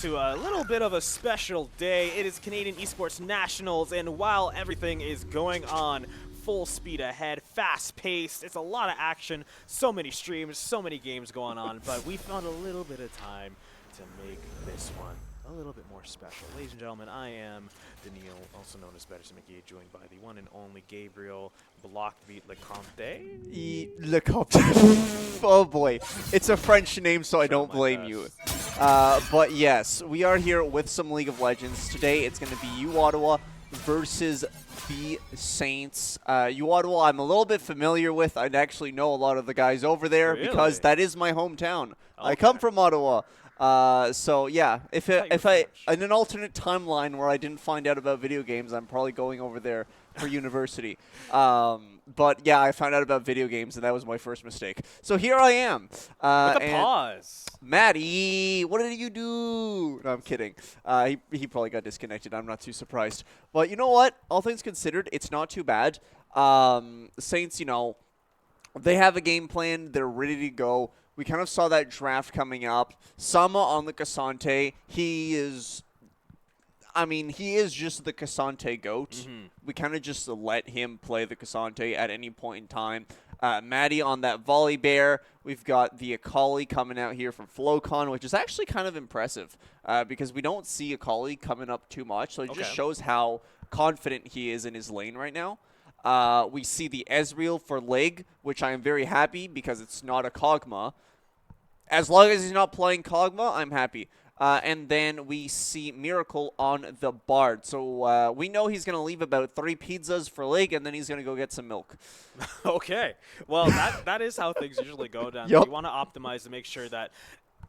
to a little bit of a special day. It is Canadian Esports Nationals, and while everything is going on full speed ahead, fast-paced, it's a lot of action, so many streams, so many games going on, but we found a little bit of time to make this one a little bit more special. Ladies and gentlemen, I am Daniil, also known as Better McGee, joined by the one and only Gabriel Blockbeat Lecomte. Lecomte. Oh boy, it's a French name, so I don't blame you. But yes, we are here with some League of Legends. Today it's going to be U Ottawa versus the Saints. U Ottawa I'm a little bit familiar with. I actually know a lot of the guys over there because that is my hometown. Okay. I come from Ottawa. So yeah, if I in an alternate timeline where I didn't find out about video games, I'm probably going over there for university. But yeah, I found out about video games, and that was my first mistake. So here I am. With a pause. Maddie, what did you do? No, I'm kidding. He probably got disconnected. I'm not too surprised. But you know what? All things considered, it's not too bad. Saints, you know, they have a game plan. They're ready to go. We kind of saw that draft coming up. Sama on the Cassante, he is just the Cassante GOAT. Mm-hmm. We kind of just let him play the Cassante at any point in time. Maddie on that Volley Bear. We've got the Akali coming out here from Flowcon, which is actually kind of impressive because we don't see Akali coming up too much. So it just shows how confident he is in his lane right now. We see the Ezreal for Leg, which I am very happy because it's not a Kog'Maw. As long as he's not playing Kog'Maw, I'm happy. And then we see Miracle on the Bard. So we know he's going to leave about 3 pizzas for Leg, and then he's going to go get some milk. Okay. Well, that is how things usually go down. Yep. You want to optimize to make sure that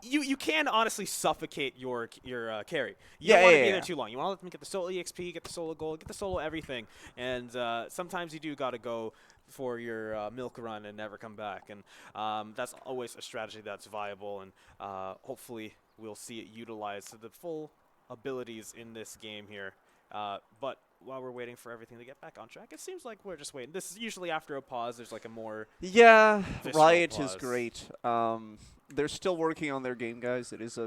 you can honestly suffocate your carry. You don't want to be there too long. You want to let them get the solo EXP, get the solo gold, get the solo everything. And sometimes you do got to go for your milk run and never come back. And that's always a strategy that's viable. And hopefully we'll see it utilized to the full abilities in this game here. But while we're waiting for everything to get back on track, it seems like we're just waiting. This is usually after a pause. There's like a more Riot pause. Is great. They're still working on their game, guys. It is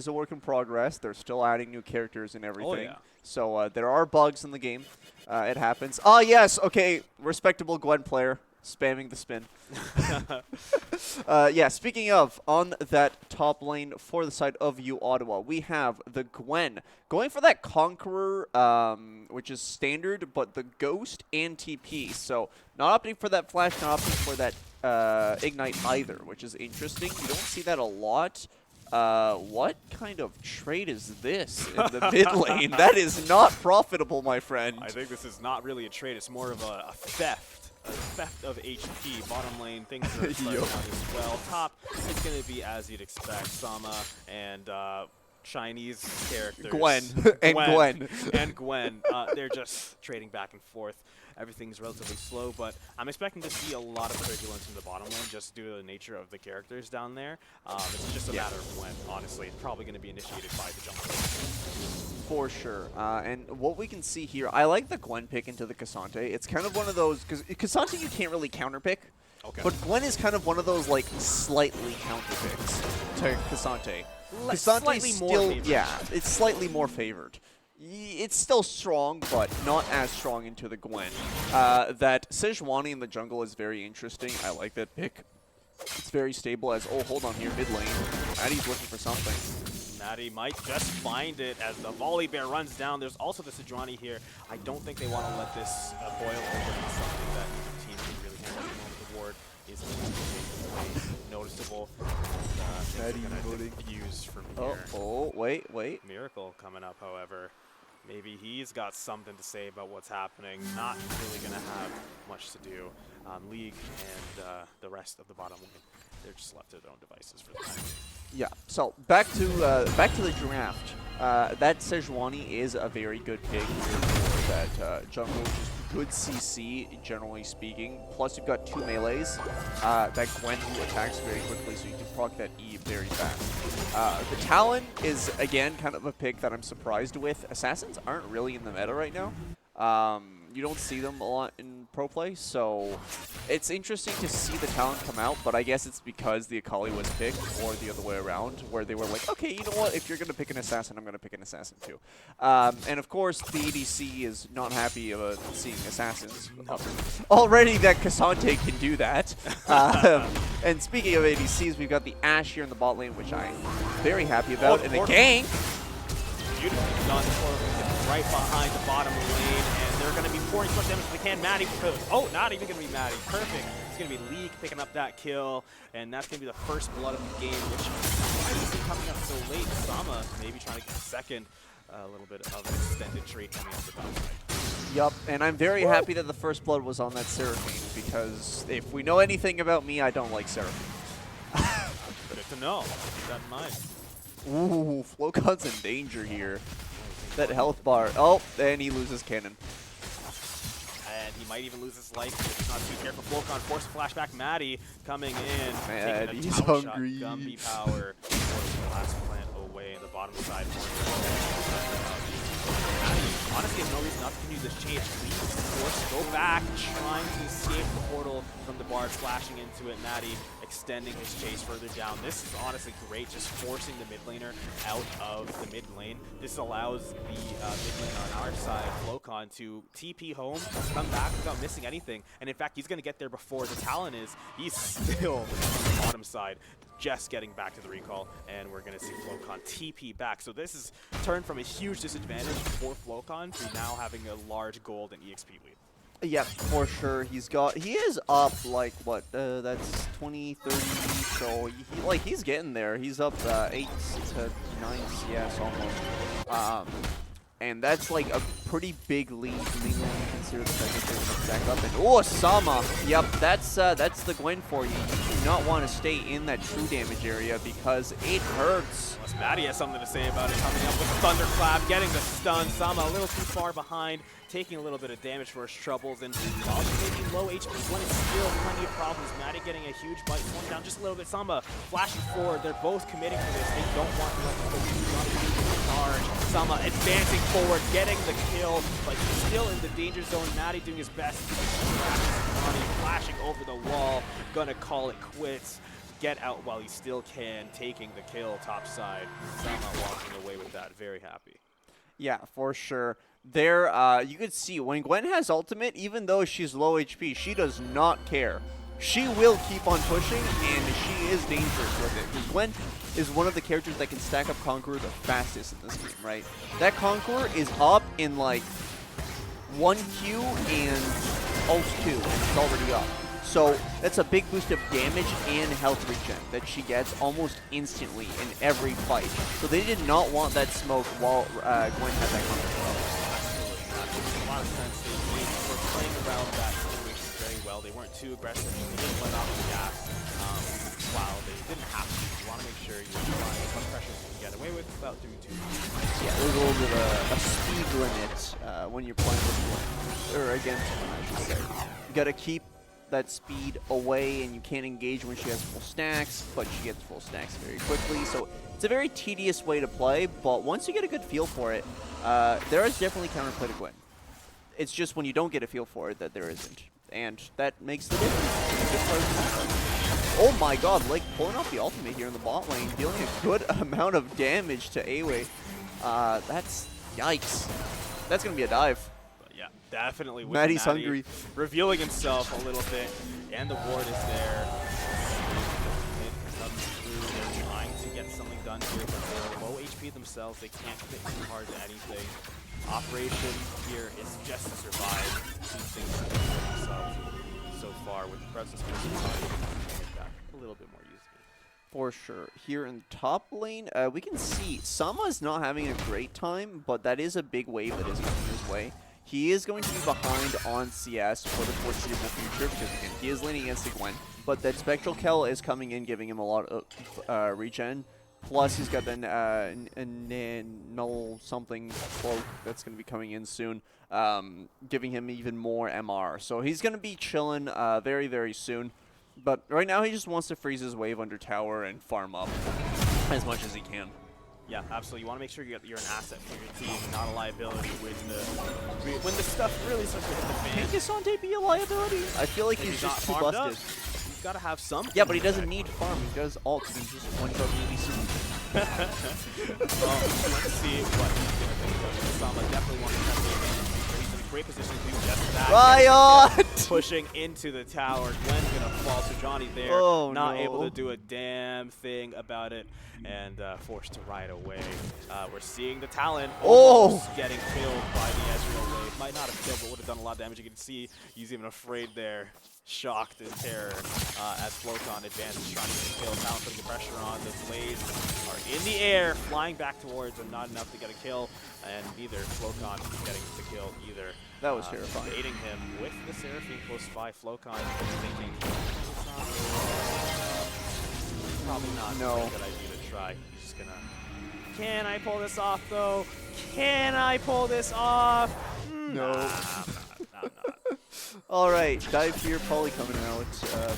a work in progress. They're still adding new characters and everything. Oh, yeah. So there are bugs in the game. It happens. Oh, yes. Okay. Respectable Gwen player. Spamming the spin. Yeah, speaking of, on that top lane for the side of U Ottawa, we have the Gwen going for that Conqueror, which is standard, but the Ghost and TP. So not opting for that Flash, not opting for that Ignite either, which is interesting. You don't see that a lot. What kind of trade is this in the mid lane? That is not profitable, my friend. I think this is not really a trade. It's more of a theft. A theft of HP. Bottom lane, things are starting out as well. Top, it's going to be as you'd expect. Sama and Chinese characters. Gwen. And Gwen. They're just trading back and forth. Everything's relatively slow, but I'm expecting to see a lot of turbulence in the bottom lane just due to the nature of the characters down there. It's just a matter of when, honestly. It's probably going to be initiated by the jungle. For sure. And what we can see here, I like the Gwen pick into the Cassante. It's kind of one of those, because Cassante you can't really counter pick. Okay. But Gwen is kind of one of those like slightly counter picks to Cassante. Slightly more favored. Yeah, it's slightly more favored. It's still strong, but not as strong into the Gwen. That Sejuani in the jungle is very interesting. I like that pick. It's very stable as, oh, hold on here, mid lane. Maddie's looking for something. Maddie might just find it as the Volley Bear runs down. There's also the Sejuani here. I don't think they want to let this boil over into something that the team can really handle. The ward is noticeable. Maddie voting. Diffuse from here. Oh, wait. Miracle coming up, however. Maybe he's got something to say about what's happening. Not really going to have much to do. League and the rest of the bottom lane, they're just left to their own devices for the time. Yeah. So back to the draft. That Sejuani is a very good pick for that jungle. Just good CC, generally speaking. Plus, you've got 2 melees. That Gwen who attacks very quickly, so you can proc that E very fast. The Talon is, again, kind of a pick that I'm surprised with. Assassins aren't really in the meta right now. You don't see them a lot in pro play, so it's interesting to see the talent come out, but I guess it's because the Akali was picked, or the other way around, where they were like, okay, you know what, if you're going to pick an assassin, I'm going to pick an assassin too. And of course, the ADC is not happy about seeing assassins. Already that Cassante can do that. And speaking of ADCs, we've got the Ashe here in the bot lane, which I'm very happy about, and the gank. Beautifully done for right behind the bottom lane, and they're going to be pouring as much damage as they can. Maddie, oh, not even going to be Maddie. Perfect. It's going to be League picking up that kill, and that's going to be the first blood of the game, which why is it coming up so late? Sama maybe trying to get second. A little bit of an extended trade coming up the top side. Yup, and I'm very happy that the first blood was on that Seraphine, because if we know anything about me, I don't like Seraphine. Good to know. Keep that in mind. Ooh, Flocon's in danger here. That health bar. Oh, and he loses cannon. And he might even lose his life if he's not too careful. Flocon force flashback. Maddie coming in. Maddie's hungry. Gumby power. The last plant away in the bottom side. Maddie, honestly, has no reason not to continue this change. Please force go back, trying to escape the portal from the bard, flashing into it. Maddie extending his chase further down. This is honestly great, just forcing the mid laner out of the mid lane. This allows the mid lane on our side, Flocon, to TP home, come back without missing anything. And in fact, he's going to get there before the Talon is. He's still on the bottom side, just getting back to the recall, and we're going to see Flocon TP back. So this is turned from a huge disadvantage for Flocon to now having a large gold and EXP lead. Yeah, for sure. He is up like what? That's 20, 30. So he's getting there. He's up 8 to 9 CS almost. And that's like a pretty big lead, mainly when you consider the fact that they're going to stack up. And oh, Sama! Yep, that's the Gwen for you. You do not want to stay in that true damage area because it hurts. Unless Maddie has something to say about it, coming up with the Thunderclap, getting the stun. Sama a little too far behind, taking a little bit of damage for his troubles, and also taking low HP. Gwen is still plenty of problems. Maddie getting a huge bite, slowing down just a little bit. Sama flashing forward. They're both committing to this. They don't want to let this go charge. Sama advancing forward, getting the kill, but he's still in the danger zone. Maddie doing his best. Flashing over the wall, gonna call it quits. Get out while he still can, taking the kill top side. Sama walking away with that, very happy. Yeah, for sure. There, you could see when Gwen has ultimate, even though she's low HP, she does not care. She will keep on pushing, and she is dangerous with it. Because Gwen is one of the characters that can stack up Conqueror the fastest in this game, right? That Conqueror is up in like 1Q and ult 2, and it's already up. So that's a big boost of damage and health regen that she gets almost instantly in every fight. So they did not want that smoke while Gwen had that Conqueror up. A lot of sense. They were playing around that situation very well. They weren't too aggressive. They didn't let off the gas while they didn't have to. You want to make sure you're applying as much pressure as you can get away with without doing too much. Yeah, there's a little bit of a speed limit when you're playing with Gwen, or against Gwen, I should say. You got to keep that speed away, and you can't engage when she has full stacks, but she gets full stacks very quickly. So it's a very tedious way to play, but once you get a good feel for it, there is definitely counterplay to Gwen. It's just when you don't get a feel for it that there isn't, and that makes the difference. Oh my god, like pulling off the ultimate here in the bot lane, dealing a good amount of damage to Awe. That's yikes. That's gonna be a dive. Yeah, definitely. With Maddie's hungry. Revealing himself a little bit, and the ward is there. They're trying to get something done here, but they're low HP themselves. They can't commit too hard to anything. Operation here is just to survive. These things themselves so far with the presence of that a little bit more useful. For sure. Here in the top lane, we can see Sama's not having a great time, but that is a big wave that is coming his way. He is going to be behind on CS for the foreseeable future because, again, he is laning against the Gwen. But that Spectral Kell is coming in, giving him a lot of regen. Plus, he's got the null something cloak that's going to be coming in soon, giving him even more MR. So he's going to be chilling very, very soon. But right now, he just wants to freeze his wave under tower and farm up as much as he can. Yeah, absolutely. You want to make sure you're an asset for your team, not a liability when the stuff really starts to hit the fan. Can Cassante be a liability? I feel like he's just too busted. He's got to have some. Yeah, but he doesn't need farm. He does ult. He just one-shot UBC. Well, let's see what he's going to think of. Sama definitely wants to have the advantage. He's in a great position to do just that. Riot! Pushing into the tower. Gwen's going to fall. So Johnny there, not able to do a damn thing about it, and forced to ride away. We're seeing the Talon almost getting killed by the Ezreal wave. Might not have killed, but would have done a lot of damage. You can see he's even afraid there. Shocked in terror as Flocon advances, trying to get a kill. Talon putting the pressure on. The blades are in the air, flying back towards him, not enough to get a kill, and neither Flocon getting the kill either. That was terrifying. Baiting him with the Seraphine close by. Flocon thinking, probably not a good idea to try. He's just gonna, can I pull this off though? Can I pull this off? No. Nah, I'm not. All right, dive here, probably coming out.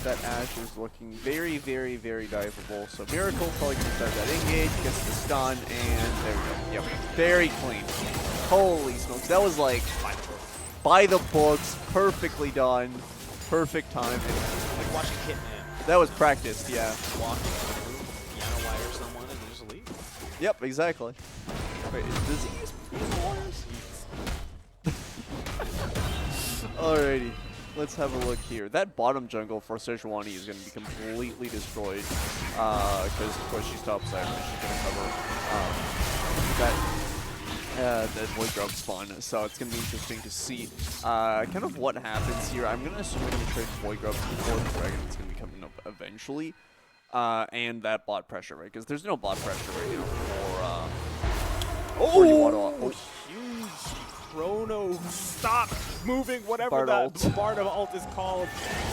That Ashe is looking very, very, very diveable. So Miracle probably gonna start that engage, gets the stun, and there we go. Yep, very clean. Holy smokes, that was like by the books, perfectly done, perfect timing. Like watching Hitman. That was practiced, yeah. Walking through, piano wire someone, and then just leave. Yep, exactly. Wait, does he use piano wires? Alrighty, let's have a look here. That bottom jungle for Sejuani is going to be completely destroyed because, of course, she's top side and she's going to cover that Void Grub spawn. So it's going to be interesting to see kind of what happens here. I'm going to assume we're going to trade Void Grub before the Dragon is going to be coming up eventually. And that bot pressure, right? Because there's no bot pressure right now for huge Chrono, stop moving, whatever that Bardo ult is called.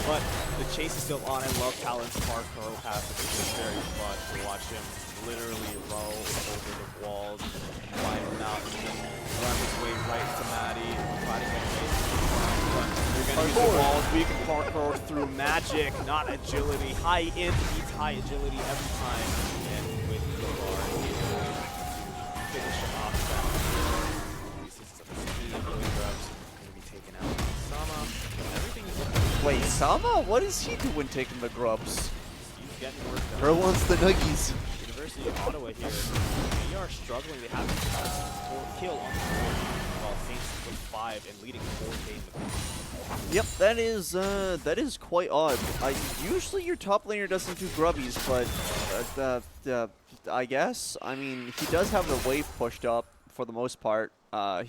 But the chase is still on. I love Talon's parkour pass. It's just very fun to watch him literally roll over the walls, climb a mountain, run his way right to Maddie, try to get away. But you're going to use the walls. We can parkour through magic, not agility. High int beats high agility every time. And with the bar, finish him off. Wait, Sama? What is he doing taking the grubs? He's getting work done. Her wants the nuggies. University of Ottawa here. They are struggling. They have a kill on the board while Saints with 5 and leading 4K in the game. Yep, that is quite odd. Usually your top laner doesn't do grubbies, but I guess. I mean, he does have the wave pushed up for the most part. I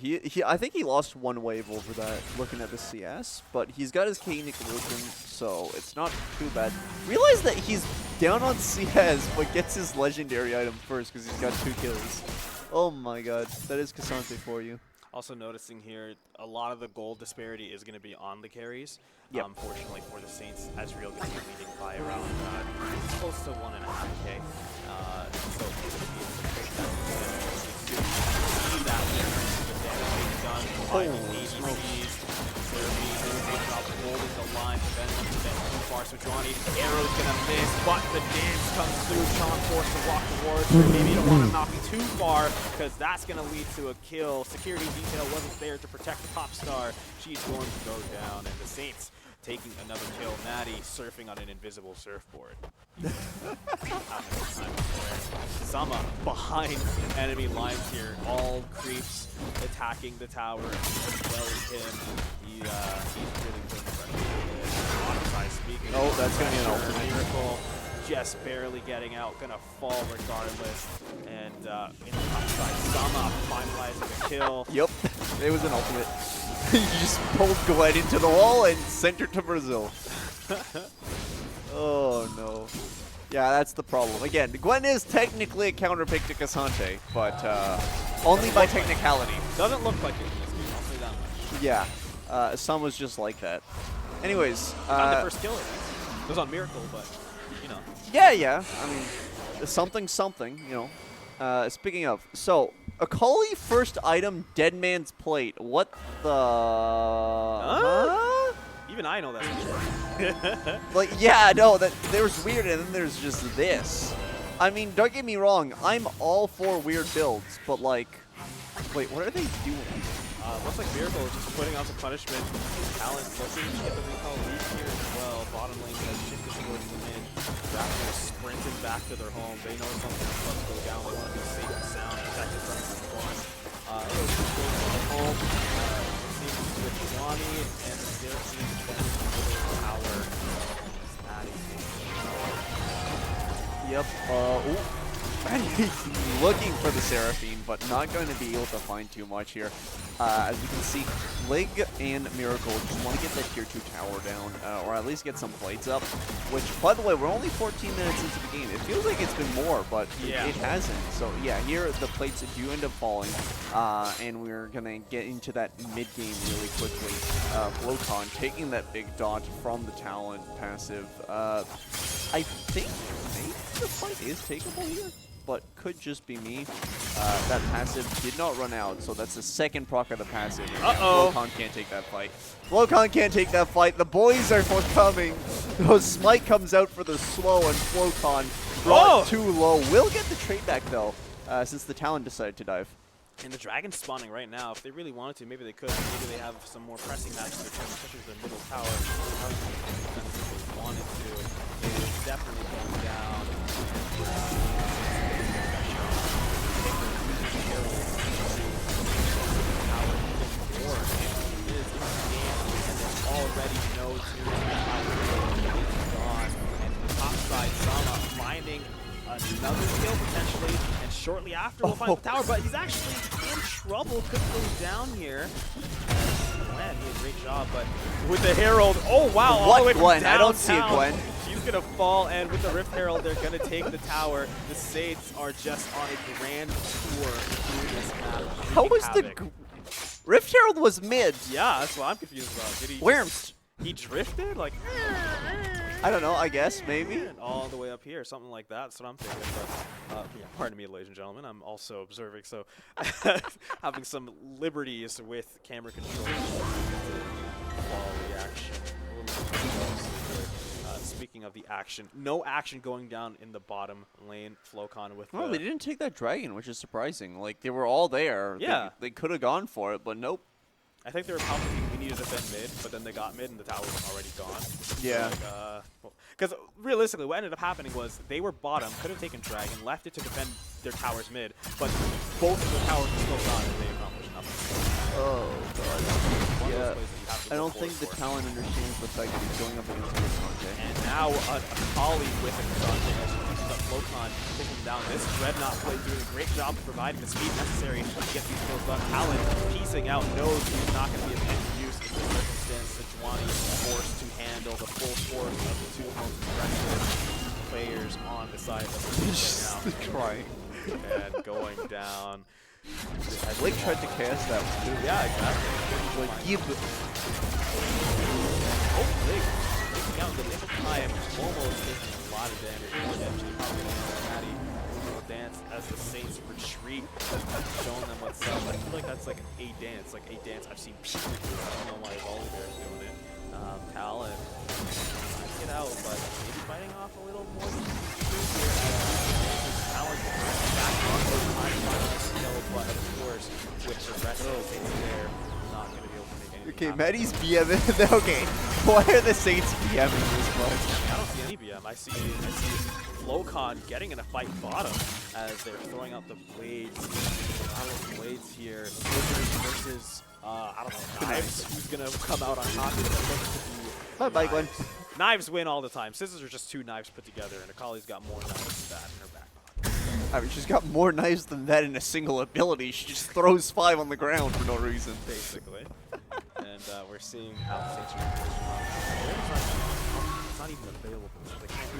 think he lost one wave over that, looking at the CS, but he's got his K-Nick working, so it's not too bad. Realize that he's down on CS, but gets his legendary item first because he's got 2 kills. Oh my god, that is Cassante for you. Also noticing here, a lot of the gold disparity is going to be on the carries. Yep. Unfortunately for the Saints, Ezreal going to be leading by around close to 1.5K. So he's going to be able to push that. The damage being done by the ADCs. Holding the line, preventing the damage too far. So Johnny, arrow's gonna miss, but the dance comes through. Sean forced to walk towards her. Maybe you don't want to knock him too far, because that's gonna lead to a kill. Security detail wasn't there to protect the pop star. She's going to go down, and the Saints taking another kill. Maddie surfing on an invisible surfboard. Sama behind enemy lines here. All creeps attacking the tower as well as him. He's really putting pressure. Speaking. Oh, that's going to be an ultimate. Miracle just barely getting out. Gonna fall regardless. And in the top side, Sama finalizing the kill. Yep, it was an ultimate. You just pulled Gwen into the wall and sent her to Brazil. Oh no. Yeah, that's the problem. Again, Gwen is technically a counterpick to Cassante, but only by technicality. Doesn't look like it in this game, I'll say that much. Yeah, some was just like that. Anyways. Not the first killer, right? It was on Miracle, but, you know. Yeah. I mean, something, you know. Speaking of, so, Akali first item, Dead Man's Plate. What the... Huh? Even I know that. Like, yeah, no, that there's weird, and then there's just this. I mean, don't get me wrong. I'm all for weird builds, but like, wait, what are they doing? Looks like Miracle is just putting out some punishment. Talent looking to get the recall lead here as well. Bottom lane has shifted towards the mid. Raptors sprinting back to their home. They know something's about to go down. They want to be safe and sound, protected from the storm. Home. Seems with Johnny and their team defending the middle tower. Yep. He's looking for the Seraphine, but not going to be able to find too much here. As you can see, Lig and Miracle just want to get that tier 2 tower down, or at least get some plates up, which, by the way, we're only 14 minutes into the game. It feels like it's been more, but it hasn't. So, yeah, here the plates do end up falling, and we're going to get into that mid-game really quickly. Flocon taking that big dot from the Talent passive. I think maybe the fight is takeable here, but could just be me. That passive did not run out, so that's the second proc of the passive. Flocon can't take that fight. Flocon can't take that fight. The boys are forthcoming. Smite comes out for the slow, and Flocon brought too low. Will get the trade back, though, since the Talon decided to dive. And the Dragon's spawning right now. If they really wanted to, maybe they could. Maybe they have some more pressing matches, especially their middle tower. If they wanted to. It is definitely going down. Already knows gone. And the top side, Sama finding another kill potentially, and shortly after we'll find the tower, but he's actually in trouble. Could go down here. Man, he did a great job, but with the Herald, oh wow, all the way from downtown. I don't see it, Gwen. She's gonna fall, and with the Rift Herald, they're gonna take the tower. The Saints are just on a grand tour through this map. How was the Rift Herald was mid? Yeah, that's what I'm confused about. Did he he drifted? Like, I don't know, I guess, maybe. All the way up here, something like that. That's what I'm thinking. But, yeah, pardon me, ladies and gentlemen. I'm also observing, so having some liberties with camera control. Follow the action. Speaking of the action, no action going down in the bottom lane. Flocon with they didn't take that dragon, which is surprising. Like, they were all there. Yeah. They could have gone for it, but nope. I think they were probably we needed to defend mid, but then they got mid and the tower was already gone. Yeah. Because realistically, what ended up happening was they were bottom, could have taken dragon, left it to defend their towers mid, but both of the towers were still gone and they accomplished nothing. Oh god. Yeah. I don't think the Talon understands the fact that he's going up against Cassandre. And now a Kali with a Cassandre as she keeps up Flocon, taking him down. This Dreadnought play doing a great job of providing the speed necessary to get these kills done. Talon piecing out, knows he's not going to be of any use in this circumstance. Sejuani is forced to handle the full force of the two most aggressive players on the side of the team right now. Crying. And going down. Blake tried to cast that one too. Yeah, exactly. Like, Blake taking out the nick of time, almost taking a lot of damage. Actually, probably going to Maddie will dance as the Saints retreat, showing them what's up. I feel like that's like a dance I've seen people do. I don't know why Volibear's doing it. Talon trying to get out, but maybe fighting off a little more here. Talon back on those but of course, with the rest of the Saints there, not going to be able to make anything. Okay, Maddie's BM. Okay, why are the Saints BMing this much? I don't see any BM. I see Flocon getting in a fight bottom as they're throwing out the blades. Blades here. Scissors versus, I don't know, Knives. Who's going to come out on top of it? Bye-bye, Gwen. Knives win all the time. Scissors are just two knives put together, and Akali's got more knives than that in her back. I mean, she's got more knives than that in a single ability. She just throws 5 on the ground for no reason. Basically. And we're seeing how the Saints are it's not even available.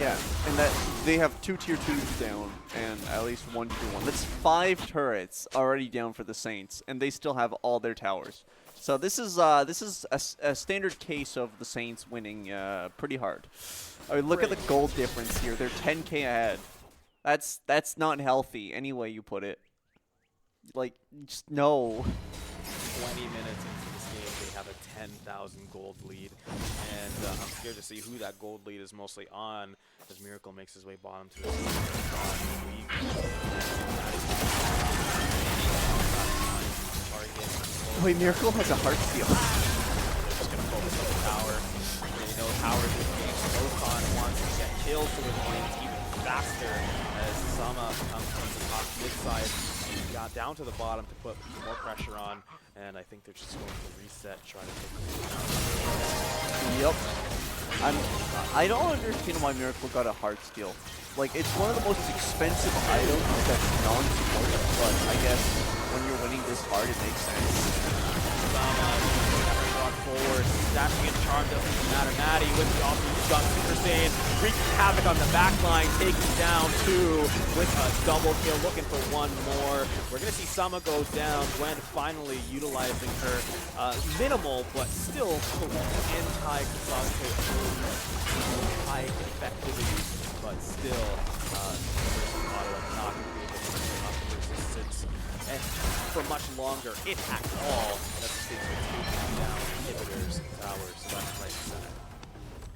Yeah, and that they have 2 tier 2s down and at least 1 tier 1. That's 5 turrets already down for the Saints, and they still have all their towers. So this is a standard case of the Saints winning pretty hard. I mean, look at the gold difference here. They're 10k ahead. That's not healthy, any way you put it. Like, just no. 20 minutes into this game, have a 10,000 gold lead. And I'm scared to see who that gold lead is mostly on, as Miracle makes his way bottom to his weak. Wait, Miracle has a heart steal. They're just going to focus on the tower. They know tower is being Ocon wants to get kills to his lanes even faster as Sama comes from the top mid side. Got down to the bottom to put more pressure on, and I think they're just going to reset, try to take the down. Yep. I don't understand why Miracle got a heart steal. Like, it's one of the most expensive items that's non-supported, but I guess when you're winning this hard, it makes sense. Forward, dashing and charm doesn't even matter. Maddie with the awesome gun, Super Saiyan, wreaking havoc on the back line, taking down 2 with a double kill, looking for 1 more. We're going to see Sama go down, Gwen finally utilizing her minimal, but still anti-Kasante high effectivity, but still Ottawa not going to be able to keep up the resistance and for much longer, if at all. That's the thing taking down inhibitors, towers, left, right, center.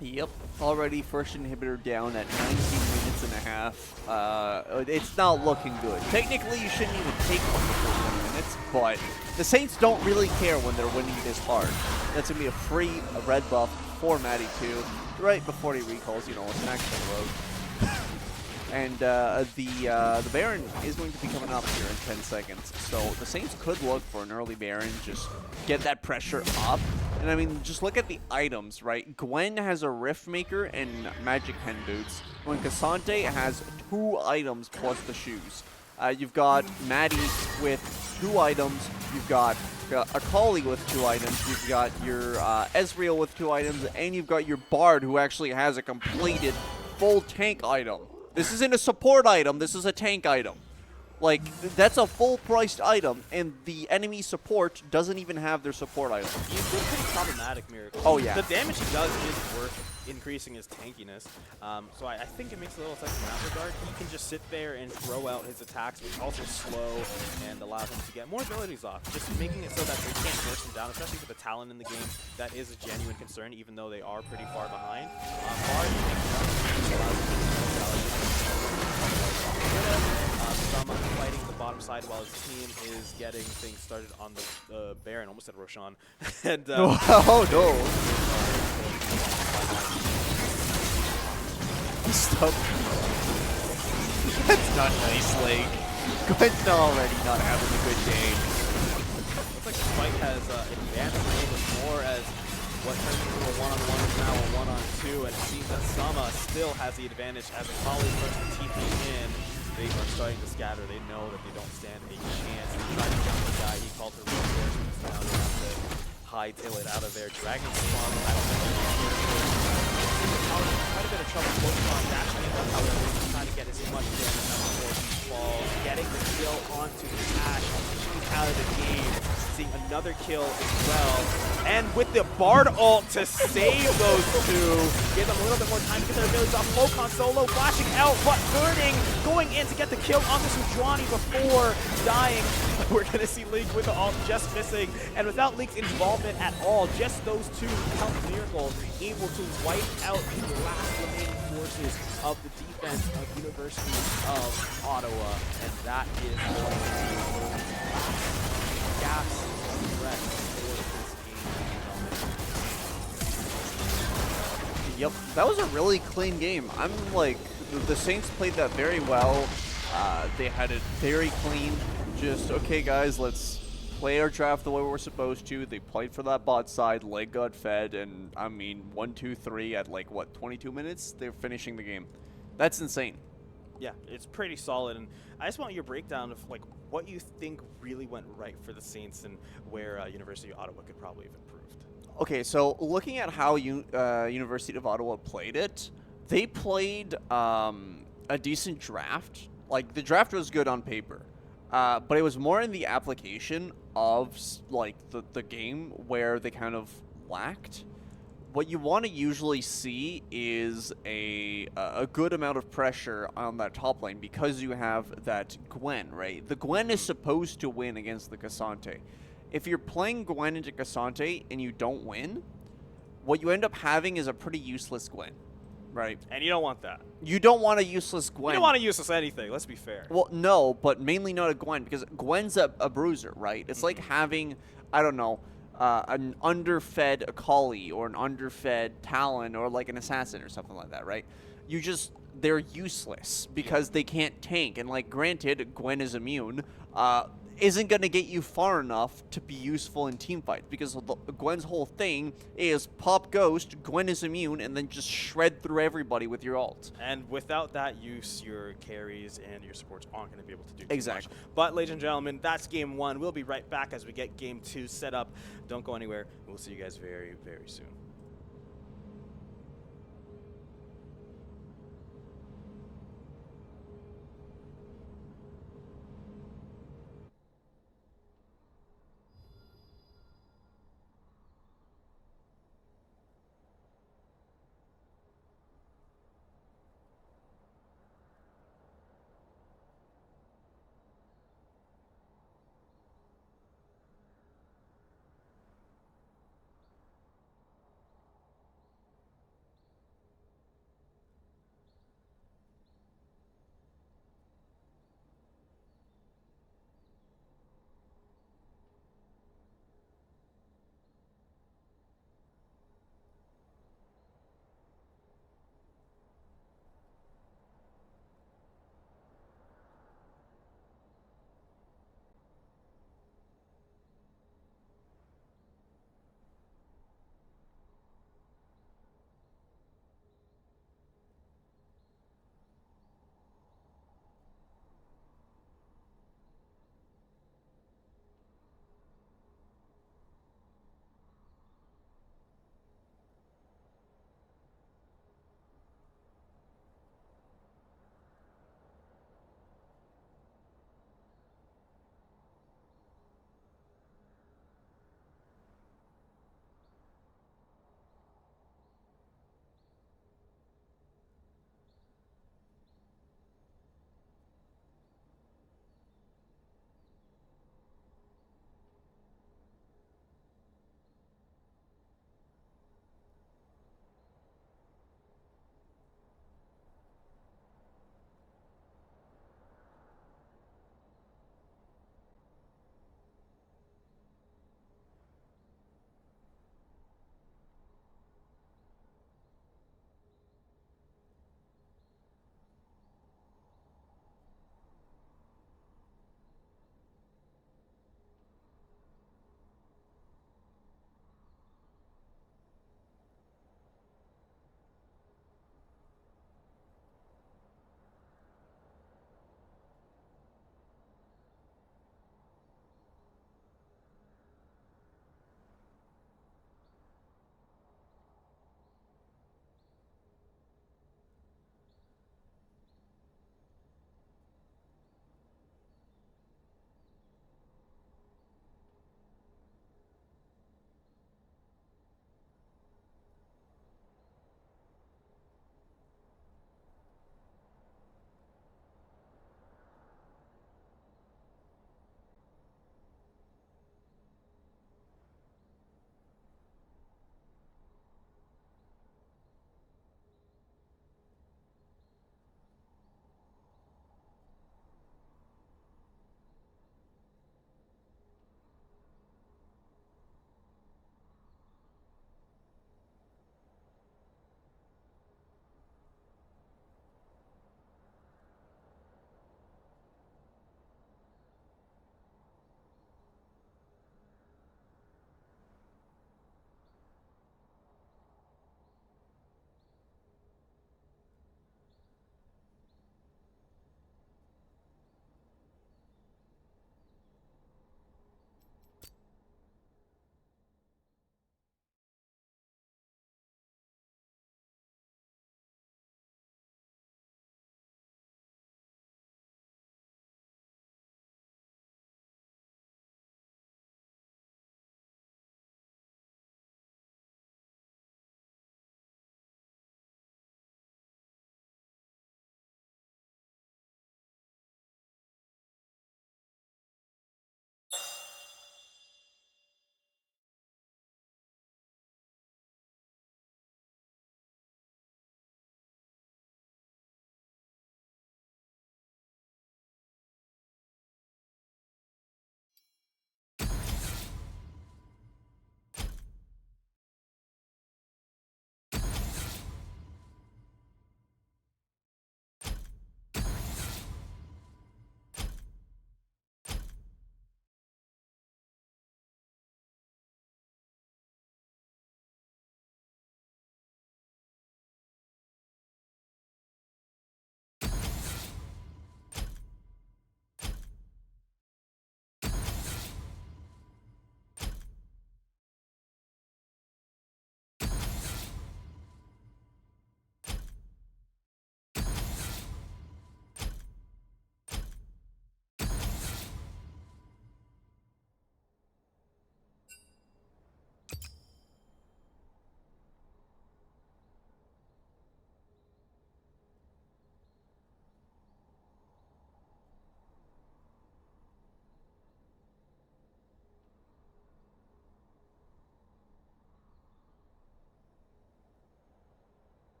Yep, already first inhibitor down at 19 minutes and a half. It's not looking good. Technically, you shouldn't even take one before 20 minutes, but the Saints don't really care when they're winning this hard. That's going to be a free red buff for Maddie too, right before he recalls, you know, it's an actual road. And the Baron is going to be coming up here in 10 seconds. So the Saints could look for an early Baron, just get that pressure up. And I mean, just look at the items, right? Gwen has a Rift Maker and Magic Pen Boots, when Kasante has 2 items plus the shoes. You've got Maddie with 2 items. You've got Akali with 2 items. You've got your Ezreal with 2 items. And you've got your Bard, who actually has a completed full tank item. This isn't a support item, this is a tank item. Like, that's a full-priced item, and the enemy support doesn't even have their support item. He's been pretty problematic, Miracle. Oh, yeah. The damage he does is worth increasing his tankiness. So I think it makes a little sense in that regard. He can just sit there and throw out his attacks, which also slow and allow him to get more abilities off. Just making it so that they can't force him down, especially with the talent in the game. That is a genuine concern, even though they are pretty far behind. Sama fighting the bottom side while his team is getting things started on the Baron. Almost said Roshan. And oh no! Stop. That's not nice, like. Gwen's already not having a good day. Looks like the fight has advanced a little bit more as what turns into a one-on-one is now a one-on-two, and it seems that Sama still has the advantage as Akali starts to TP in. They are starting to scatter. They know that they don't stand a chance. They try to jump the guy. He called for reinforcements. Now they have to hightail it out of there. Dragon Spawn, I don't think quite a bit of trouble focusing on dashing it up. However, he's trying to get as much damage out before he falls. Getting the kill onto the Ash. He's out of the game. Seeing another kill as well. And with the Bard ult to save those 2, give them a little bit more time to get their abilities off. Flocon solo flashing out, but burning, going in to get the kill on this Ujuani before dying. We're going to see League with the ult just missing, and without League's involvement at all, just those 2 help Miracle able to wipe out the last remaining forces of the defense of University of Ottawa, and that is going to be the last gas threat for this game. Yep, that was a really clean game. I'm like, the Saints played that very well. They had it very clean. Just, okay guys, let's play our draft the way we're supposed to. They played for that bot side, leg got fed, and I mean, 1, 2, 3 at like, what, 22 minutes? They're finishing the game. That's insane. Yeah, it's pretty solid, and I just want your breakdown of like what you think really went right for the Saints and where University of Ottawa could probably have improved. Okay, so looking at how University of Ottawa played it, they played a decent draft. Like, the draft was good on paper, but it was more in the application of like the game where they kind of lacked. What you want to usually see is a good amount of pressure on that top lane because you have that Gwen, right? The Gwen is supposed to win against the Kasante. if you're playing Gwen into Cassante and you don't win, what you end up having is a pretty useless Gwen, right? And you don't want that. You don't want a useless Gwen. You don't want to useless anything, let's be fair. Well, no, but mainly not a Gwen, because Gwen's a bruiser, right? It's like having, I don't know, an underfed Akali or an underfed Talon or like an assassin or something like that, right? They're useless because they can't tank. And like, granted, Gwen is immune, isn't going to get you far enough to be useful in team fights, because Gwen's whole thing is pop Ghost, Gwen is immune, and then just shred through everybody with your ult. And without that use, your carries and your supports aren't going to be able to do too Exactly. much. But, ladies and gentlemen, that's game 1. We'll be right back as we get game 2 set up. Don't go anywhere. We'll see you guys very, very soon.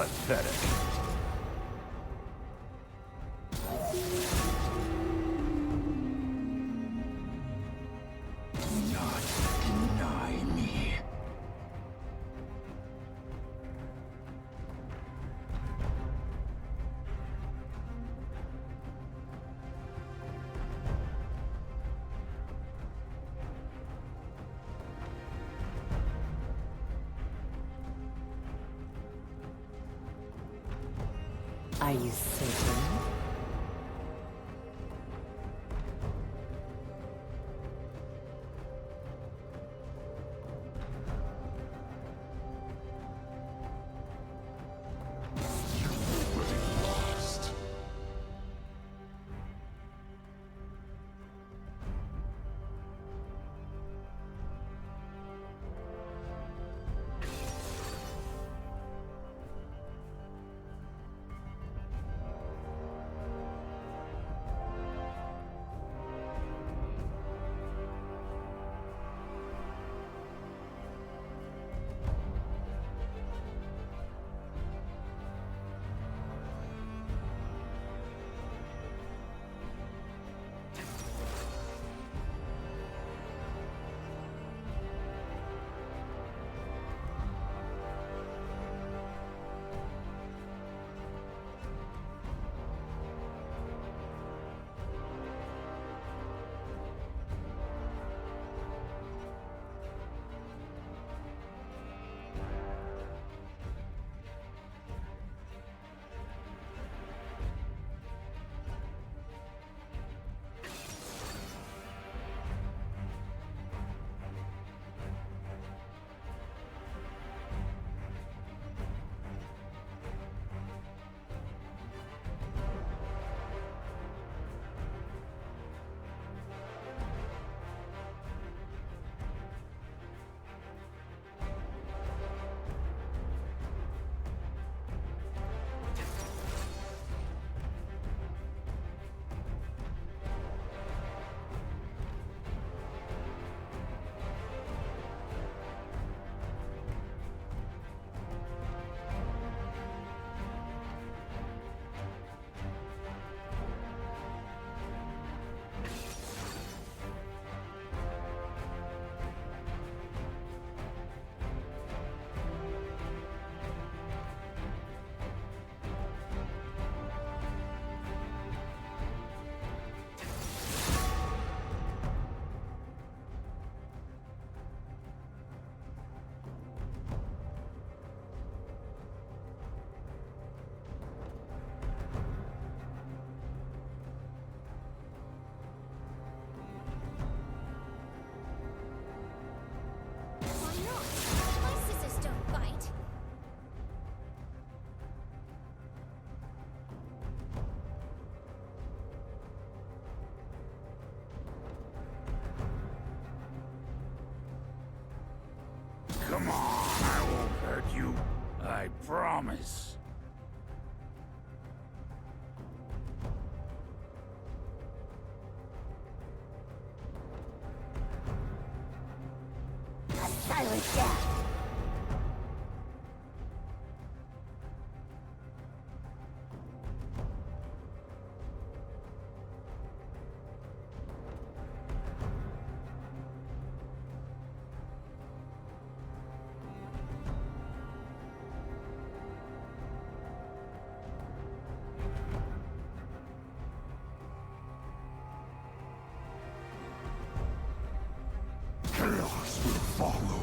Pathetic. Do not deny me. Are you certain? Come on, I won't hurt you. I promise. A silent death. Chaos will follow.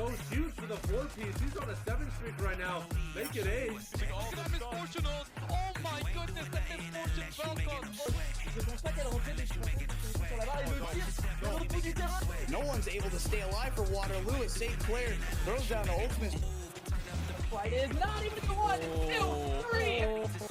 goes huge for the 4-piece. He's on a 7 streak right now. Make it 8. Oh my goodness, the misfortune Falcons. No one's able to stay alive for Waterloo as St. Clair throws down the ultimate. It is not even the 1, 2, 3.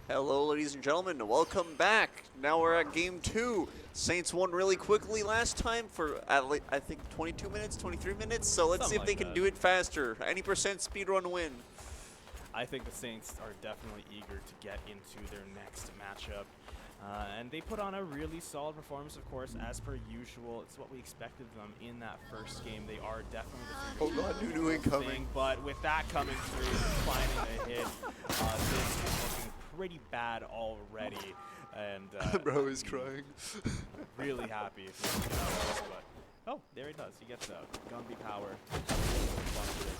Hello, ladies and gentlemen. Welcome back. Now we're at game 2. Saints won really quickly last time for, I think, 22 minutes, 23 minutes. So let's see if they can do it faster. Any percent speedrun win. I think the Saints are definitely eager to get into their next matchup. And they put on a really solid performance, of course, as per usual. It's what we expected them in that first game. They are definitely the Oh god, Nunu incoming. But with that coming through, finding a hit, this is looking pretty bad already. And Bro is crying. really happy if he can get out of this, but oh, there he does. He gets out. Gumby power.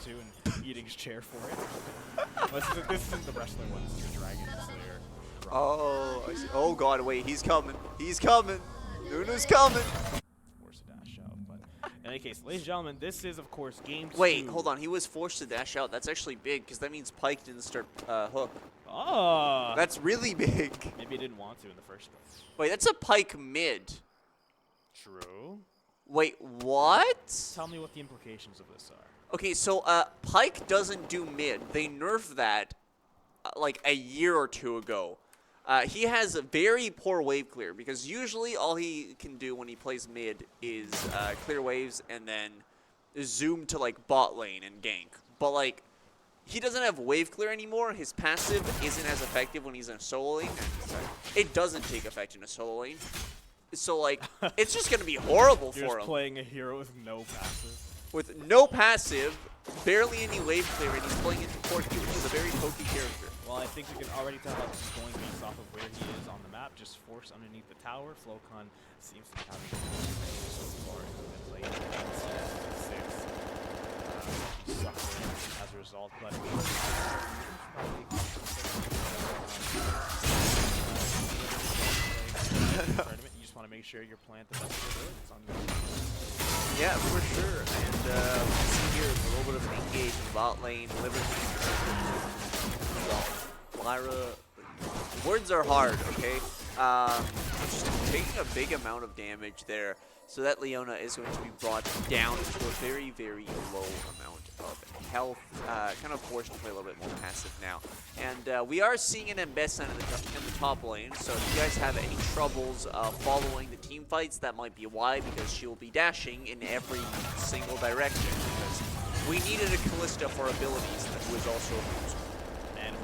Too, and eating his chair for it. This isn't the wrestler one. This is the Dragon Slayer. Oh, I see. Oh god, wait, he's coming. He's coming. Nunu's coming. Force a dash out, but in any case, ladies and gentlemen, this is of course game 2. Wait, hold on. He was forced to dash out. That's actually big because that means Pike didn't start hook. Oh. That's really big. Maybe he didn't want to in the first place. Wait, that's a Pike mid. True. Wait, what? Tell me what the implications of this are. Okay, so Pike doesn't do mid. They nerfed that like a year or two ago. He has a very poor wave clear because usually all he can do when he plays mid is clear waves and then zoom to like bot lane and gank. But like he doesn't have wave clear anymore. His passive isn't as effective when he's in a solo lane. It doesn't take effect in a solo lane. So, like, it's just going to be horrible You're for just him. playing a hero with no passive. With no passive, barely any wave clear, and he's playing into Porky, which is a very pokey character. Well, I think we can already tell how this is going based off of where he is on the map. Just force underneath the tower. Flocon seems to be having so far in the mid lane. As a result, but tournament, you just want to make sure you're playing the best abilities on your Yeah, for sure. And we see here a little bit of an engage in bot lane. Liberty. Lyra. Words are hard, okay? Just taking a big amount of damage there. So that Leona is going to be brought down to a very, very low amount of health. Kind of forced to play a little bit more passive now. And we are seeing an Mbessa in the top lane. So if you guys have any troubles following the team fights, that might be why, because she will be dashing in every single direction. Because we needed a Callista for abilities that was also a boost. And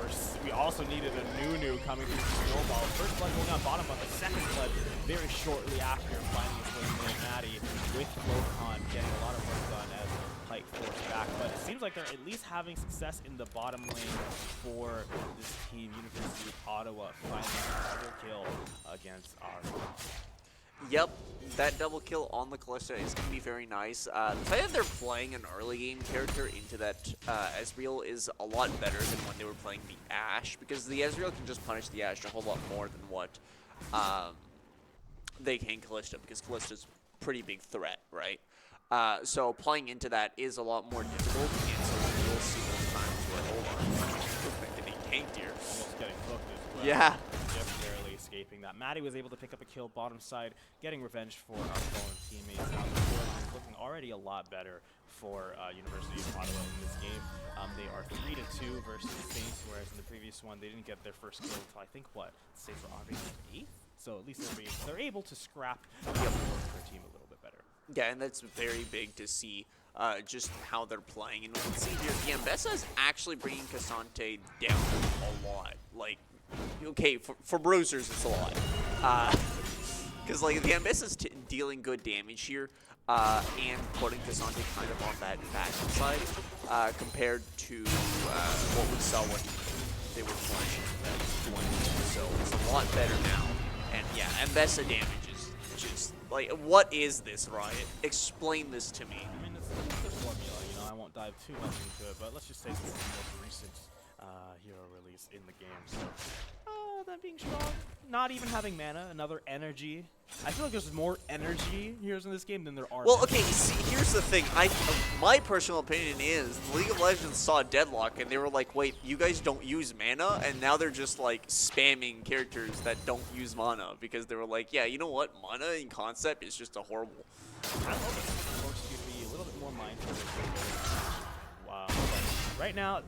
we also needed a Nunu coming through the snowball. First blood going on bottom, but the second blood very shortly after finding his way to Maddie with Flocon getting a lot of work done as Pike forced back. But it seems like they're at least having success in the bottom lane for this team. University of Ottawa finding a double kill against our. Yep, that double kill on the Callista is going to be very nice. The fact that they're playing an early game character into that Ezreal is a lot better than when they were playing the Ashe, because the Ezreal can just punish the Ashe a whole lot more than what they can Callista, because Callista's a pretty big threat, right? So playing into that is a lot more difficult, and so you'll see those times where, hold on, getting tanked here. Almost getting hooked as well. Yeah. Just barely escaping that. Maddie was able to pick up a kill bottom side, getting revenge for our fallen teammates. Now the score is looking already a lot better for University of Ottawa in this game. They are 3-2 versus the Saints, whereas in the previous one they didn't get their first kill until I think what the Saints were on base 8th. So at least they're able to scrap their team a little bit better. Yeah, and that's very big to see just how they're playing. And we can see here, the Mbessa is actually bringing Cassante down a lot. Like, okay, for bruisers, it's a lot. Because, like, the Mbessa is dealing good damage here and putting Cassante kind of on that fashion side compared to what we saw when they were playing that 20. So it's a lot better now. And, yeah, Mbessa damage is just, like, what is this, Riot? Explain this to me. I mean, it's the formula, you know, I won't dive too much into it, but let's just say this is the most recent hero release in the game. So, that being strong, not even having mana, another energy. I feel like there's more energy heroes in this game than there are. Well, okay, see, here's the thing. My personal opinion is League of Legends saw Deadlock, and they were like, wait, you guys don't use mana? And now they're just, like, spamming characters that don't use mana, because they were like, yeah, you know what? Mana in concept is just a horrible. I hope it forces you to be a little bit more mindful of it. Wow. But right now,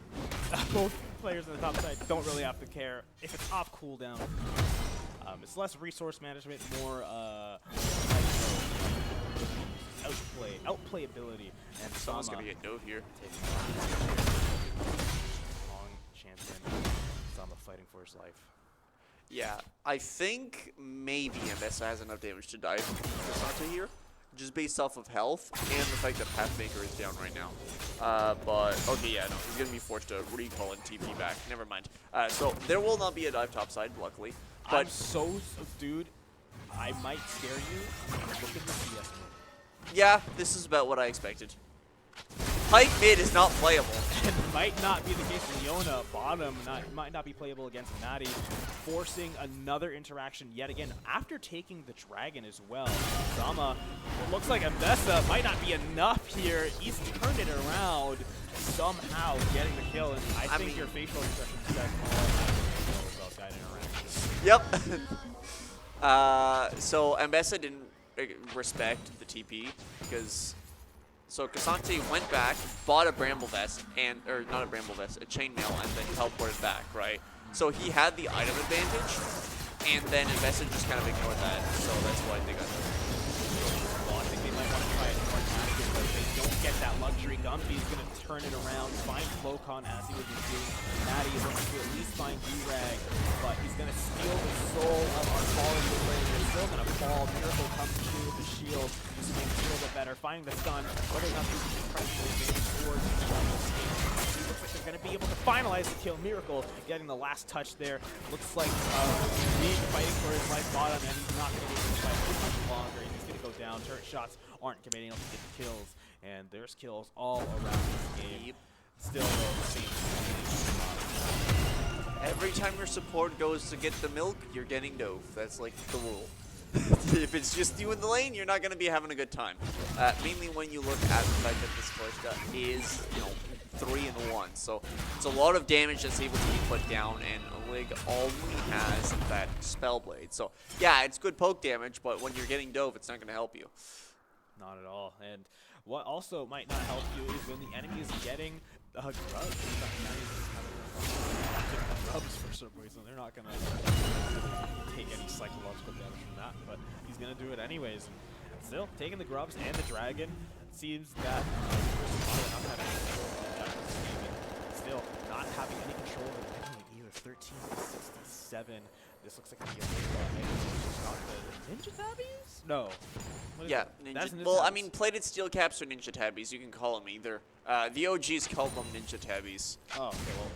both players on the top side don't really have to care if it's off cooldown. It's less resource management, more outplayability, and Someone's gonna get no here. Long champion, Sama fighting for his life. Yeah, I think maybe Mbessa has enough damage to die Cassante here, just based off of health and the fact that Pathmaker is down right now. But, okay, yeah, no, he's going to be forced to recall and TP back. Never mind. So there will not be a dive topside, luckily. But Dude, I might scare you. Look at the CS move. yeah, this is about what I expected. Pike mid is not playable. It might not be the case for Leona. Bottom might not be playable against Maddie, forcing another interaction yet again after taking the dragon as well. Sama, it looks like Mbessa might not be enough here. He's turned it around somehow, getting the kill. And I think your facial expression said all about guiding around. Yep. So Mbessa didn't respect the TP because. So Cassante went back, bought a Bramble Vest, or not a Bramble Vest, a Chainmail, and then teleported back, right? So he had the item advantage, and then Mbessa just kind of ignored that, so that's why they got the. Well, I think they might want to try it more tactically, but they don't get that luxury Gumby's going to turn it around, find Flocon as he was doing. Maddie is going to at least find D-Rag, but he's going to steal the soul of our fallen player. He's still going to fall. Miracle comes through with the shield, just to make it a little bit better. Finding the stun, whether or not he's incredibly advantage towards the jungle state. It looks like they're going to be able to finalize the kill. Miracle getting the last touch there. Looks like League fighting for his life bottom, and he's not going to be able to fight too much longer. He's going to go down. Turret shots aren't committing enough to get the kills, and there's kills all around this game. Still the same. Every time your support goes to get the milk, you're getting dove. That's like the rule. If it's just you in the lane, you're not going to be having a good time. Mainly when you look at the fact that this Flesh is, 3-1. So it's a lot of damage that's able to be put down, and Lig only has that Spell Blade. So yeah, it's good poke damage, but when you're getting dove, it's not going to help you. Not at all. And what also might not help you is when the enemy is getting grubs. Grubs for some reason. They're not going to take any psychological damage from that, but he's going to do it anyways. And still, taking the grubs and the dragon, it seems that still not having any control of it either. 13 to 67. This looks like a Ninja Tabbies? No. Yeah, Ninja. Well, I mean, plated steel caps or Ninja Tabbies. You can call them either. The OGs call them Ninja Tabbies. Oh, okay. Well,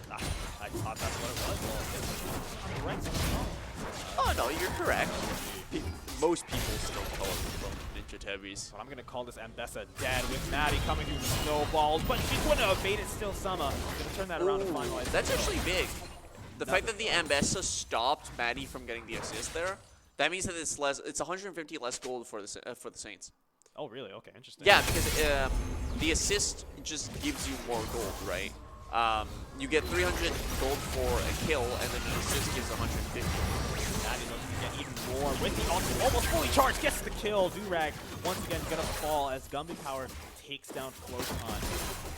I thought that's what it was. Well, I'm correct. Oh no, you're correct. Most people still call them Ninja Tabbies. But I'm gonna call this Ambessa dead with Maddie coming through the snowballs, but she's going to evade it still. Gonna turn that around and finalize. That's actually big. The fact that the Ambessa stopped Maddie from getting the assist there, that means that it's less. It's 150 less gold for the Saints. Oh, really? Okay, interesting. Yeah, because the assist just gives you more gold, right? You get 300 gold for a kill, and then an assist gives 150. Maddie looks to get even more with the ultimate. Almost fully charged, gets the kill. Durag once again gonna fall as Gumby Power takes down Flocon.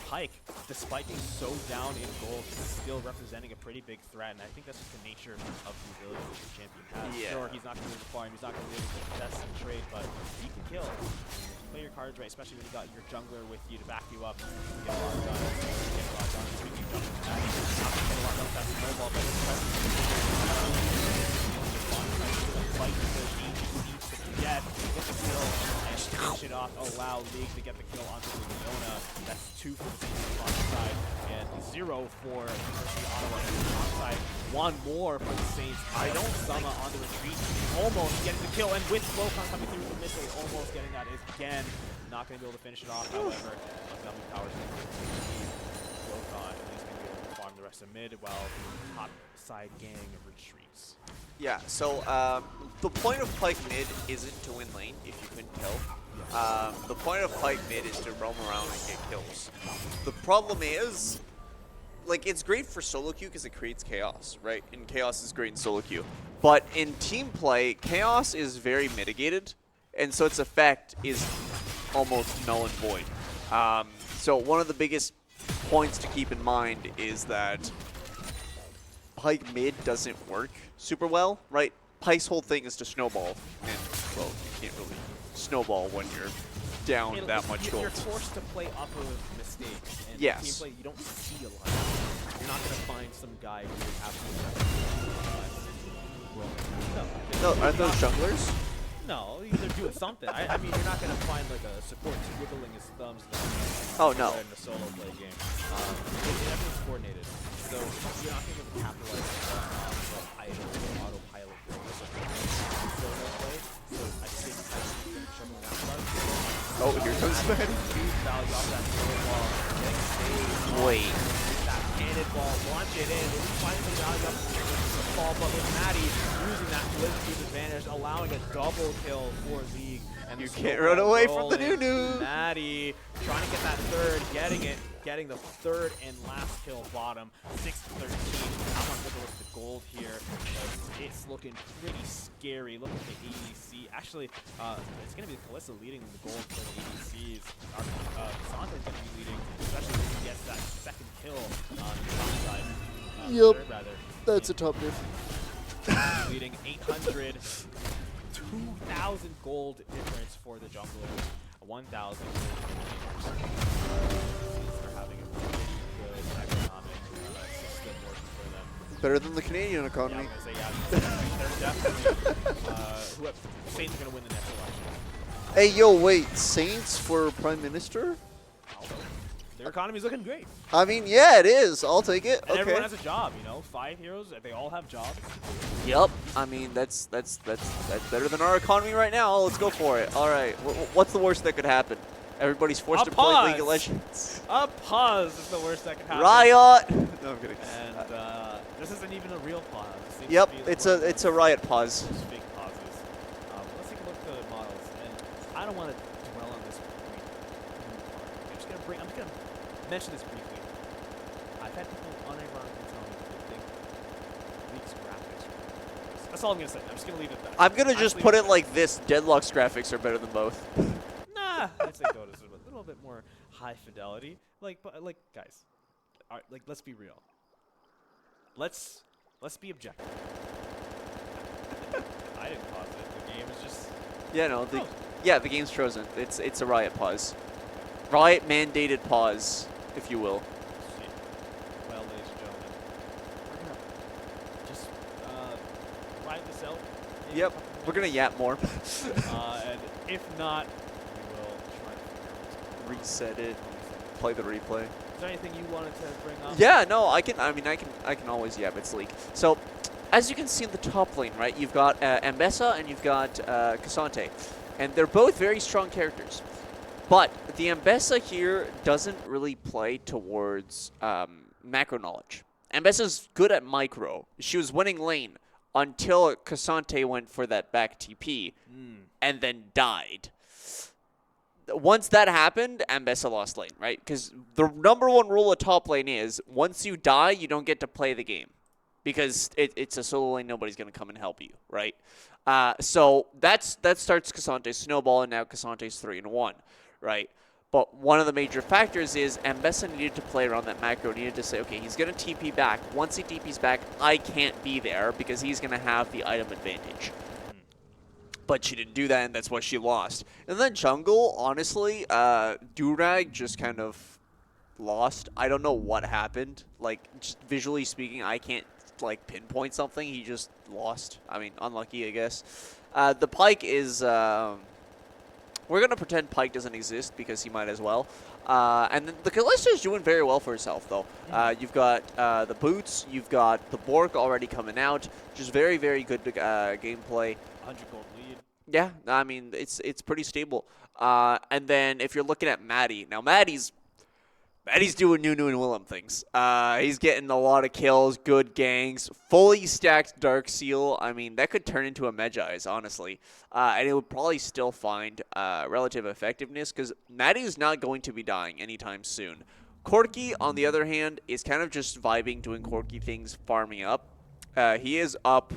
Pike, despite being so down in gold, is still representing a pretty big threat, and I think that's just the nature of the ability that the champion has. Yeah. Sure, he's not going to be able to farm, he's not going to be able to contest and trade, but he can kill. Play your cards right, especially when you got your jungler with you to back you up. You can get a lot done. Get a lot done. Speaking of jungler, not going to get a lot done with that snowball, but it's fight the ADC to get the kill and finish it off. Allow League to get the kill onto the Leona. That's 2 for the Saints on the side and 0 for the Ottawa on side. 1 more for the Saints. I don't Sama on the retreat. Almost getting the kill, and with Flocon coming through the missile, almost getting that again. Not going to be able to finish it off, however. Gummy Power's going to Flocon, and he's going to be able to farm the rest of mid while the top side gang retreats. Yeah, so the point of Pike mid isn't to win lane, if you couldn't tell. The point of Pike mid is to roam around and get kills. The problem is, like, it's great for solo queue because it creates chaos, right? And chaos is great in solo queue. But in team play, chaos is very mitigated, and so its effect is almost null and void. So one of the biggest points to keep in mind is that Pike mid doesn't work super well, right? Pike's whole thing is to snowball, and, well, you can't really snowball when you're down that much gold. You're forced to play off of mistakes, and yes. team play, you don't see a lot. You're not going to find some guy who is absolutely no, aren't those junglers? No, they're doing something. I mean, you're not going to find like a support twiddling his thumbs oh, no. in a solo play game. Everyone's coordinated, so you're not going to be able to capitalize on autopilot solo play. So I think shoveling that start. Oh, here comes the Huge value off that snowball. Wait. That cannonball, launch it in. It's finding the value up the ball, but with Maddie using that blitzkrieg advantage, allowing a double kill for League. And you can't run away from the new. Maddie trying to get that third, getting it, getting the third and last kill bottom. 6-13. I'm going to look at the gold here. It's looking pretty scary. Look at the ADC. Actually, it's going to be Kalista leading the gold for the ADCs. Sandra's going to be leading, especially when he gets that second kill on the top side. Yep. Rather. That's a top diff. Leading 800, 2,000 gold difference for the jungler, 1,000. better than the Canadian economy. Yeah, I was gonna say, yeah, they're definitely Saints are gonna win the next election. Hey, yo, wait, Saints for Prime Minister? Their economy's looking great. I mean, yeah, it is. I'll take it. And Okay. everyone has a job, you know. 5 heroes, they all have jobs. Yep. I mean, that's better than our economy right now. Let's go for it. All right. What's the worst that could happen? Everybody's forced to play League of Legends. A pause is the worst that could happen. Riot. No, I'm kidding. And this isn't even a real pause. It Yep. seems to be It's a riot pause. just fake pauses. Let's take a look at the models, and I don't want to dwell on this point. I'm just gonna mention this briefly. I've had people unironically tell me that they think League's graphics are better. That's all I'm gonna say. I'm just gonna leave it at that. I'm gonna just put it like this: Deadlock's graphics are better than both. Nah, I'd say Dota's a little bit more high fidelity. Like guys, like let's be real. Let's be objective. I didn't pause it. The game is just. Yeah, no. The game's frozen. It's a riot pause. Riot mandated pause, if you will. Shit. Well, ladies and gentlemen, we're gonna just ride this out. maybe a Yep. couple We're gonna minutes. yap more. And if not, we will try to figure out what's going on. Reset it. Play the replay. Is there anything you wanted to bring up? Yeah, no, I can always yap. It's leak. So, as you can see in the top lane, right, you've got Ambessa and you've got Cassante, and they're both very strong characters. But the Ambessa here doesn't really play towards macro knowledge. Ambessa's good at micro. She was winning lane until Cassante went for that back TP and then died. Once that happened, Ambessa lost lane, right? Because the #1 rule of top lane is once you die, you don't get to play the game. Because it's a solo lane, nobody's going to come and help you, right? So that starts Cassante's snowball, and now Cassante's 3-1, right? But one of the major factors is Ambessa needed to play around that macro, needed to say, okay, he's going to TP back. Once he TPs back, I can't be there because he's going to have the item advantage. But she didn't do that, and that's why she lost. And then jungle, honestly, Durag just kind of lost. I don't know what happened. Like, just visually speaking, I can't, like, pinpoint something. He just lost. I mean, unlucky, I guess. The Pyke is... we're going to pretend Pyke doesn't exist because he might as well. And then the Kalista is doing very well for herself, though. You've got the boots. You've got the Bork already coming out. Just very, very good gameplay. 100 gold lead. Yeah, I mean, it's pretty stable. And then if you're looking at Maddie, now Maddie's doing Nunu and Willem things. He's getting a lot of kills, good gangs, fully stacked Dark Seal. I mean, that could turn into a Medjai's, honestly. And it would probably still find relative effectiveness because Maddie's not going to be dying anytime soon. Corki, on the other hand, is kind of just vibing, doing Corki things, farming up. He is up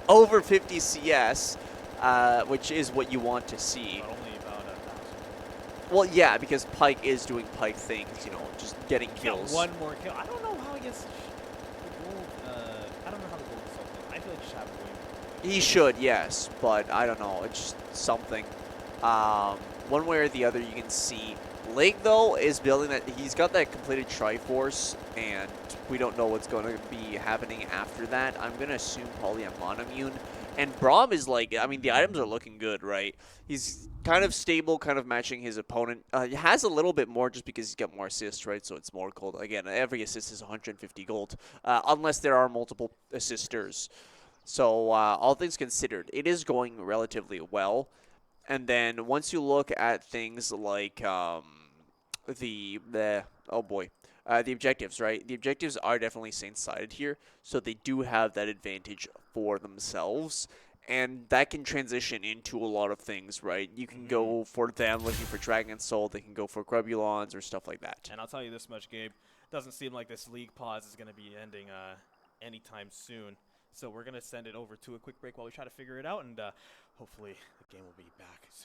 over 50 CS. Which is what you want to see. But only about 1,000. Well, yeah, because Pyke is doing Pyke things, you know, just getting kills. Got one more kill. I don't know how he gets the gold. I don't know how the gold is so. I feel like he should have way more. He should, yes, but I don't know. It's just something. One way or the other, you can see. Lake, though, is building that. He's got that completed Triforce, and we don't know what's going to be happening after that. I'm going to assume probably a Monomune. And Braum is like, I mean, the items are looking good, right? He's kind of stable, kind of matching his opponent. He has a little bit more just because he's got more assists, right? So it's more gold. Again, every assist is 150 gold, unless there are multiple assisters. So all things considered, it is going relatively well. And then once you look at things like the objectives, right? The objectives are definitely Saints-sided here, so they do have that advantage for themselves, and that can transition into a lot of things, right? You can go for them looking for Dragon Soul, they can go for Grubulons or stuff like that. And I'll tell you this much, Gabe, doesn't seem like this league pause is going to be ending anytime soon. So we're going to send it over to a quick break while we try to figure it out, and hopefully the game will be back soon.